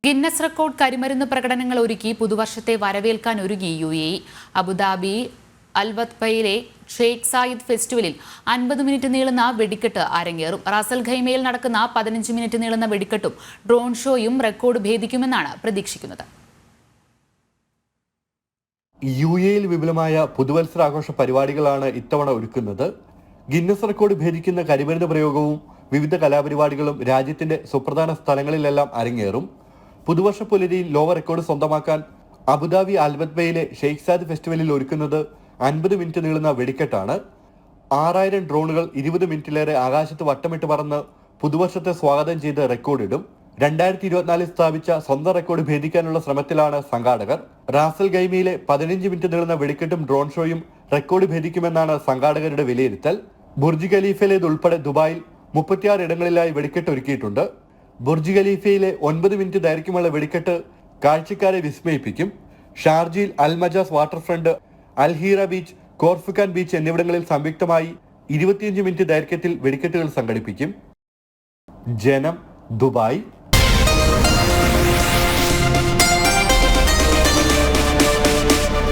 Guinness record കരിമരുന്ന് പ്രകടനങ്ങൾ ഒരുക്കി പുതുവർഷത്തെ വരവേൽക്കാൻ ഒരുങ്ങി UAE. അബുദാബി അൽവത്ബയിലെ ഷെയ്ഖ് സായിദ് ഫെസ്റ്റിവലിൽ 50 മിനിറ്റ് നീളുന്ന വെടിക്കെട്ട് അരങ്ങേറും. റാസൽ ഖൈമയിൽ നടക്കുന്ന 15 മിനിറ്റ് നീളുന്ന വെടിക്കെട്ടും ഡ്രോൺ ഷോയും റെക്കോർഡ് ഭേദിക്കുമെന്നാണ് പ്രതീക്ഷിക്കുന്നത്. UAEയിൽ വിപുലമായ പുതുവത്സരാഘോഷ പരിപാടികളാണ് ഇത്തവണ ഒരുക്കുന്നത്. ഗിന്നസ് റെക്കോർഡ് ഭേദിക്കുന്ന കരിമരുന്ന് പ്രയോഗവും വിവിധ കലാപരിപാടികളും രാജ്യത്തിന്റെ സുപ്രധാന സ്ഥലങ്ങളിലെല്ലാം അരങ്ങേറും. പുതുവർഷ പുലരിയിൽ ലോക റെക്കോർഡ് സ്വന്തമാക്കാൻ അബുദാബി അൽവത്ബയിലെ ഷെയ്ഖ് സായിദ് ഫെസ്റ്റിവലിൽ ഒരുക്കുന്നത് 50 മിനിറ്റ് നീളുന്ന വെടിക്കെട്ടാണ്. 6000 ഡ്രോണുകൾ 20 മിനിറ്റിലേറെ ആകാശത്ത് വട്ടമിട്ട് പറന്ന് പുതുവർഷത്തെ സ്വാഗതം ചെയ്ത് റെക്കോർഡിടും. 2024 സ്ഥാപിച്ച സ്വന്തം റെക്കോർഡ് ഭേദിക്കാനുള്ള ശ്രമത്തിലാണ് സംഘാടകർ. റാസൽ ഖൈമയിലെ 15 മിനിറ്റ് നീളുന്ന വെടിക്കെട്ടും ഡ്രോൺ ഷോയും റെക്കോർഡ് ഭേദിക്കുമെന്നാണ് സംഘാടകരുടെ വിലയിരുത്തൽ. ബുർജ് ഖലീഫയിലേതുൾപ്പെടെ ദുബായിൽ 36 ഇടങ്ങളിലായി വെടിക്കെട്ട് ഒരുക്കിയിട്ടുണ്ട്. ബുർജ് ഖലീഫയിലെ 9 മിനിറ്റ് ദൈർഘ്യമുള്ള വെടിക്കെട്ട് കാഴ്ചക്കാരെ വിസ്മയിപ്പിക്കും. ഷാർജയിൽ അൽ മജാസ് വാട്ടർ ഫ്രണ്ട്, അൽ ഹീറ ബീച്ച്, കോർഫുഖാൻ ബീച്ച് എന്നിവിടങ്ങളിൽ സംയുക്തമായി 25 മിനിറ്റ് ദൈർഘ്യത്തിൽ വെടിക്കെട്ടുകൾ സംഘടിപ്പിക്കും. ജനം, ദുബായ്.